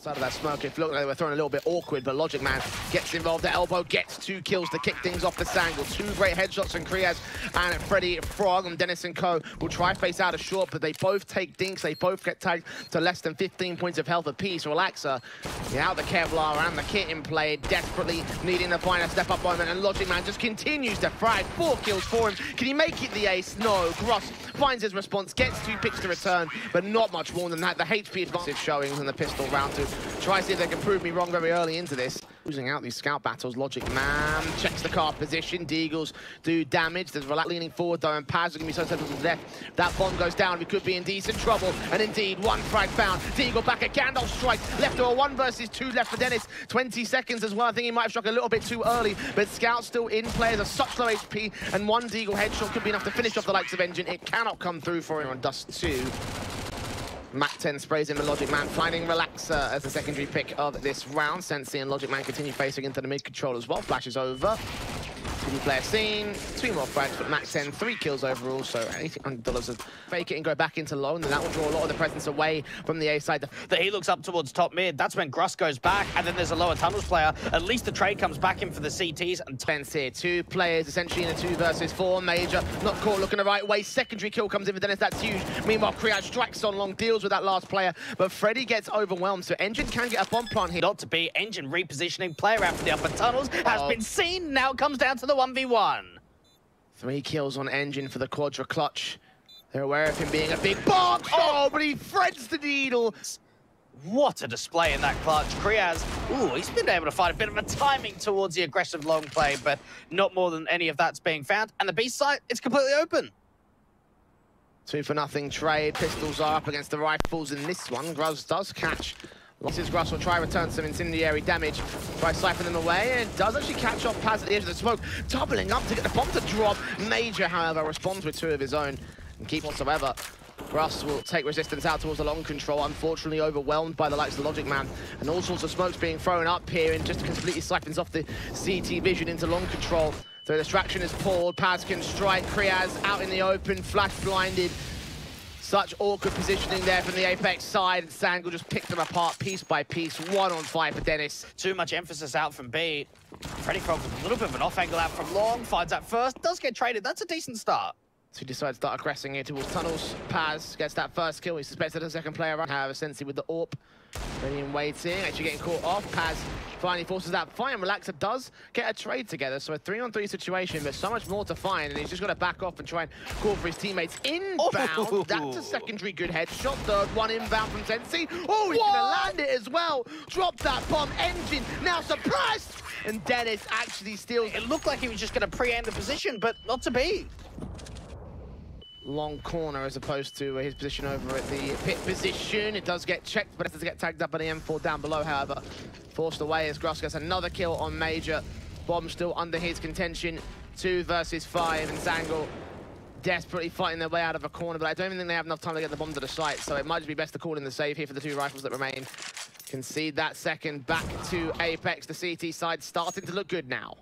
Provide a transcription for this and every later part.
Side of that smoke, it looked like they were throwing a little bit awkward, but logicman gets involved. The elbow gets 2 kills to kick things off the SANGAL. 2 great headshots from Kriaz and Freddy Frog, and Dennis and Co will try face out a short, but they both take dinks. They both get tagged to less than 15 points of health apiece. Relaxer, without the Kevlar and the kit in play, desperately needing to find a step-up moment, and logicman just continues to frag. 4 kills for him. Can he make it the ace? No. Gross finds his response, gets 2 picks to return, but not much more than that. The HP advantage showing in the pistol round 2. Try to see if they can prove me wrong very early into this. Losing out these scout battles, logicman checks the card position. Deagles do damage. There's Relax leaning forward though, and Paz are going to be so central to the left. That bomb goes down. We could be in decent trouble. And indeed, 1 frag found. Deagle back at Gandalf strike. Left to a 1 versus 2 left for Dennis. 20 seconds as well. I think he might have struck a little bit too early, but Scout's still in. Players are such low HP, and 1 Deagle headshot could be enough to finish off the likes of NGIN. It cannot come through for him on Dust 2. Mac 10 sprays in the logicman, finding Relaxer as the secondary pick of this round. Sensei and logicman continue facing into the mid control as well. Flashes over. 2-player scene, 2 more frags, but Mac 10, 3 kills overall, so $1,800 of fake it and go back into low, and then that will draw a lot of the presence away from the A side. That he looks up towards top mid, that's when Gruss goes back, and then there's a lower tunnels player. At least the trade comes back in for the CTs. And Spence here, 2 players essentially in a 2 versus 4. Majer not caught looking the right way. Secondary kill comes in for Dennis, that's huge. Meanwhile, Kriaz strikes on long, deals with that last player, but Freddy gets overwhelmed, so NGIN can get a bomb plant here. Not to be, NGIN repositioning, player out for the upper tunnels, has been seen, now it comes down to the 1v1. 3 kills on NGIN for the quadra clutch. They're aware of him being a big bomb. Oh, but he threads the needle. What a display in that clutch. Kriaz, ooh, he's been able to find a bit of a timing towards the aggressive long play, but not more than any of that's being found. And the B side, it's completely open. 2-for-0 trade. Pistols are up against the rifles in this one. Gruz does catch. Losses Gruss will try return some incendiary damage. Try siphon them away, and it does actually catch off Paz at the edge of the smoke. Doubling up to get the bomb to drop. Majer, however, responds with 2 of his own and keep whatsoever. Gruss will take resistance out towards the long control, unfortunately overwhelmed by the likes of the logicman. And all sorts of smokes being thrown up here, and just completely siphons off the CT vision into long control. So the distraction is pulled. Paz can strike. Kriaz out in the open, flash blinded. Such awkward positioning there from the APEKS side, and SANGAL just picked them apart piece by piece. 1 on 5 for Dennis. Too much emphasis out from B. Freddy Frog with a little bit of an off angle out from long, finds that first, does get traded. That's a decent start. So he decides to start aggressing here towards tunnels. Paz gets that first kill. He suspects that a second player around. However, Sensei with the AWP. Ready and waiting, actually getting caught off. Paz finally forces that fight, and Relaxer does get a trade together. So a 3-on-3 situation, but so much more to find, and he's just got to back off and try and call for his teammates. Inbound, that's a secondary good headshot. 3rd one inbound from Sensei. Oh, he's gonna land it as well. Drop that bomb. NGIN now surprised, and Dennis actually steals. It looked like he was just gonna pre-aim the position, but not to be. Long corner as opposed to his position over at the pit position. It does get checked, but it does get tagged up by the M4 down below, however. Forced away as Gruss gets another kill on Majer. Bomb still under his contention. 2 versus 5, and SANGAL desperately fighting their way out of a corner, but I don't even think they have enough time to get the bomb to the site, so it might just be best to call in the save here for the 2 rifles that remain. Concede that second back to APEKS. The CT side starting to look good now.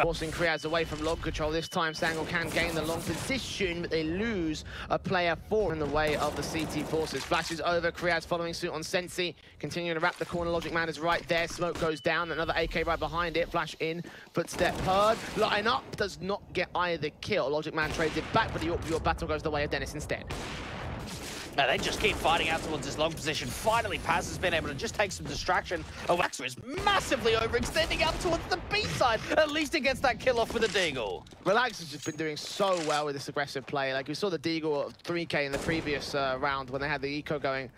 Forcing Kriaz away from long control. This time SANGAL can gain the long position, but they lose a player 4 in the way of the CT forces. Flashes over, Kriaz following suit on Sensei. Continuing to wrap the corner, logicman is right there. Smoke goes down, another AK right behind it. Flash in, footstep heard. Line up, does not get either kill. logicman trades it back, but your battle goes the way of Dennis instead. Now they just keep fighting out towards this long position. Finally, Paz has been able to just take some distraction. Waxer is massively overextending out towards the B side. At least he gets that kill off with a Deagle. Relax has just been doing so well with this aggressive play. Like we saw the Deagle of 3K in the previous round when they had the eco going.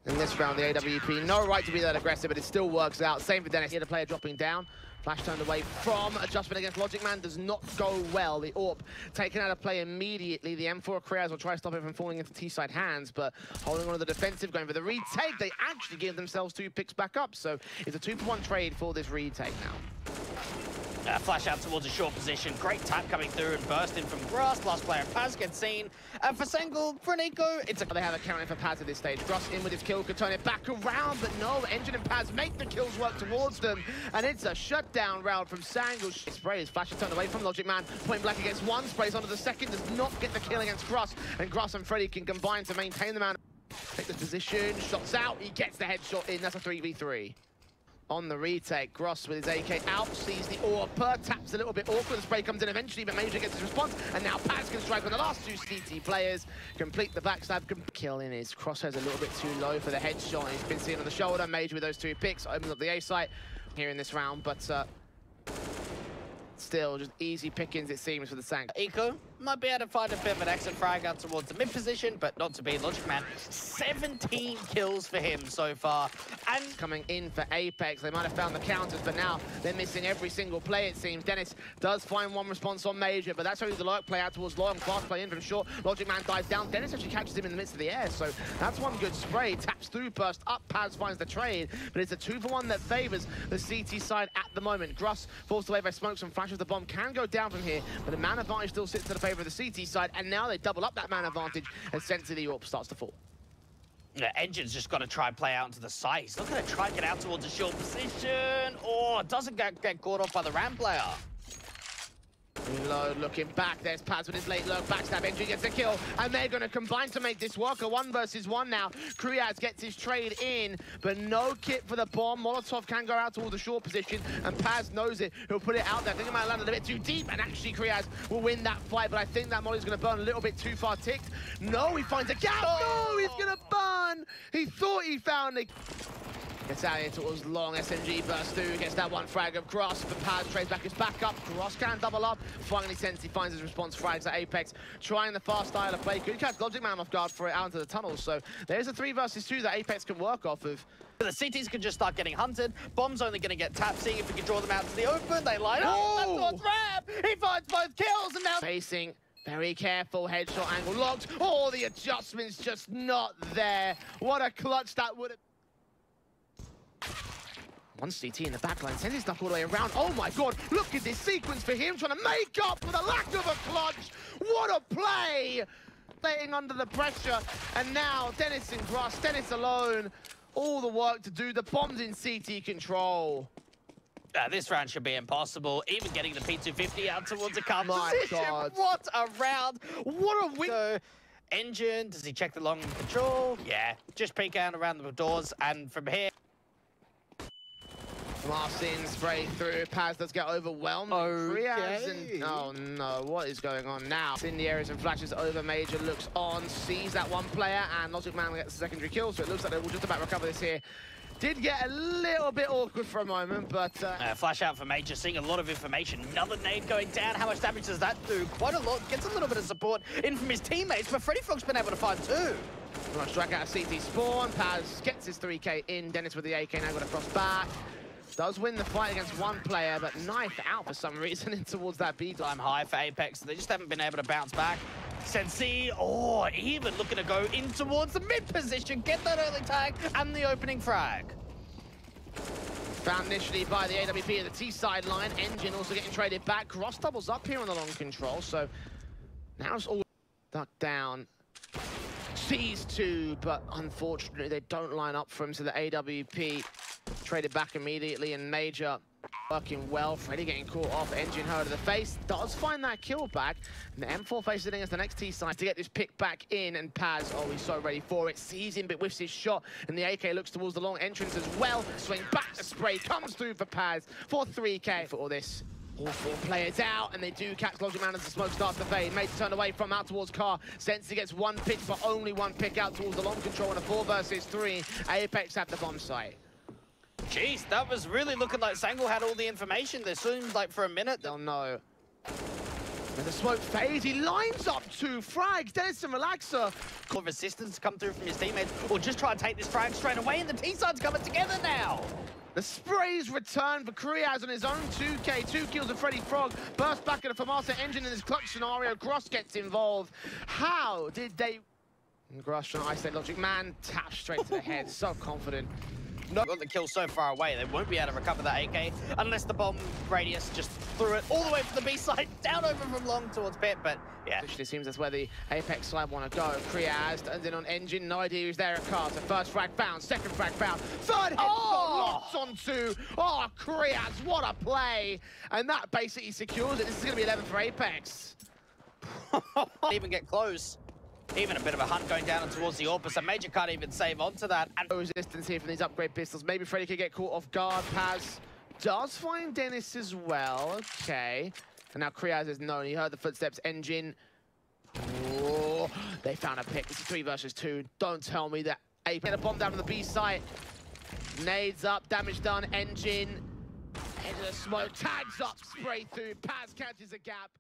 In this round, the AWP, no right to be that aggressive, but it still works out. Same for Dennis here, the player dropping down. Flash turned away from adjustment against logicman, does not go well. The AWP taken out of play immediately. The M4 Kriaz will try to stop it from falling into T-side hands, but holding on to the defensive, going for the retake. They actually give themselves 2 picks back up, so it's a 2-for-1 trade for this retake now. Flash out towards a short position. Great tap coming through and bursting from Gruss. Last player, Paz, gets seen. And for SANGAL, for Nico, it's a... They have a counter for Paz at this stage. Gruss in with his kill, could turn it back around, but no, NGIN and Paz make the kills work towards them. And it's a shutdown round from SANGAL. Sprays, Flash is turned away from logicman. Point blank against 1, sprays onto the second, does not get the kill against Gruss. And Gruss and Freddy can combine to maintain the man. Take the position, shots out, he gets the headshot in, that's a 3v3. On the retake, Gross with his AK out, sees the AWP, taps a little bit awkward, the spray comes in eventually, but majer gets his response, and now Paz can strike on the last two CT players, complete the backstab, killing his crosshairs a little bit too low for the headshot. He's been seen on the shoulder, majer with those two picks, opens up the A site here in this round, but still just easy pickings it seems for the SANGAL. Eco might be able to find a bit of an exit frag out towards the mid position, but not to be. logicman, 17 kills for him so far. And coming in for APEKS, they might have found the counters, but now they're missing every single play, it seems. Dennis does find one response on majer, but that's only the lurk play out towards long, fast play in from short. logicman dives down, Dennis actually catches him in the midst of the air, so that's one good spray. Taps through, burst up, Paz finds the trade, but it's a 2-for-1 that favors the CT side at the moment. Gruss forced away by smokes and flashes. The bomb can go down from here, but the man advantage still sits to the favor of the CT side, and now they double up that man advantage as sense of the AWP starts to fall. Yeah, NGIN's just got to try and play out into the side. He's looking to try and get out towards a short position. Oh, doesn't get caught off by the ramp player. Reload, looking back, there's Paz with his late lurk, backstab, NGIN gets a kill, and they're going to combine to make this work, a 1 versus 1 now. Kriaz gets his trade in, but no kit for the bomb. Molotov can go out towards the short position, and Paz knows it. He'll put it out there. I think it might land a little bit too deep, and actually Kriaz will win that fight, but I think that molly's going to burn a little bit too far ticked. No, he finds a gap. No, he's going to burn. He thought he found it. Gets out here towards long, SMG burst through, gets that one frag of Gross, but Paz trades back his backup. Gross can double up. Finally sense he finds his response, frags at APEKS, trying the fast style of play. Could catch logicman off guard for it out into the tunnel, so there's a 3 versus 2 that APEKS can work off of. The CTs can just start getting hunted. Bomb's only going to get tapped, seeing if we can draw them out to the open. They line up. That's towards Rab. He finds both kills, and now facing very careful, headshot angle locked. Oh, the adjustment's just not there. What a clutch that would have. One CT in the backline, sends his stuff all the way around. Oh my god, look at this sequence for him, trying to make up for the lack of a clutch. What a play! Staying under the pressure, and now Dennis and Gruss, Dennis alone. All the work to do, the bomb's in CT control. This round should be impossible. Even getting the P250 out towards a calm My position. God. What a round! What a win! So, NGIN, does he check the long control? Yeah, just peek out around the doors, and from here. Marcin spray through, Paz does get overwhelmed. Okay. Oh no, what is going on now? It's in the areas and flashes over, majer looks on, sees that one player, and logicman gets the secondary kill, so it looks like they will just about recover this here. Did get a little bit awkward for a moment, but... flash out for majer, seeing a lot of information. Another nade going down. How much damage does that do? Quite a lot. Gets a little bit of support in from his teammates, but Freddy Frog's been able to find 2. Right, strike out of CT spawn. Paz gets his 3K in. Dennis with the AK now got to cross back. Does win the fight against one player, but knife out for some reason in towards that B time high for APEKS. They just haven't been able to bounce back. Sensi, even looking to go in towards the mid position, get that early tag and the opening frag. Found initially by the AWP at the T sideline. NGIN also getting traded back. Gross doubles up here on the long control, so now it's all ducked down. Sees 2, but unfortunately they don't line up for him, so the AWP traded back immediately, and majer working well. Freddy getting caught off, NGIN her to the face, does find that kill back, and the M4 faces it against the next T side to get this pick back in, and Paz, he's so ready for it, sees him but whiffs his shot, and the AK looks towards the long entrance as well. Swing back, the spray comes through for Paz for 3K for all this. All 4 players out, and they do catch logicman as the smoke starts to fade. Majer turn away from out towards car. Sensi gets 1 pick, but only 1 pick out towards the long control in a 4 versus 3. APEKS at the bomb site. Jeez, that was really looking like SANGAL had all the information. There seemed like for a minute. They'll know. And the smoke fades, he lines up 2 frags. Dennis and Relaxer. Call resistance come through from his teammates, or just try and take this frag straight away, and the T-side's coming together now. The sprays return for Kriaz on his own 2K, 2 kills of Freddy Frog. Burst back at a Famasa NGIN in this clutch scenario. Gross gets involved. How did they... Gross trying to isolate logicman, tap straight to the head, so confident. No, got the kill so far away, they won't be able to recover that AK unless the bomb radius just threw it all the way from the B side, down over from long towards pit, but yeah. It seems that's where the APEKS side want to go. Kriaz turns in on NGIN, no idea who's there at car. So first frag found, second frag found, third headshot locked on 2. Oh, Kriaz, what a play! And that basically secures it. This is going to be 11 for APEKS. Even get close. Even a bit of a hunt going down and towards the AWP, so Majer can't even save onto that. And no resistance here from these upgrade pistols. Maybe Freddy could get caught off guard. Paz does find Dennis as well. Okay. And now Kriaz is known. He heard the footsteps. NGIN. Oh, they found a pick. This is 3 versus 2. Don't tell me that APEKS get a bomb down on the B site. Nades up, damage done. NGIN into the smoke, tags up, spray through. Paz catches a gap.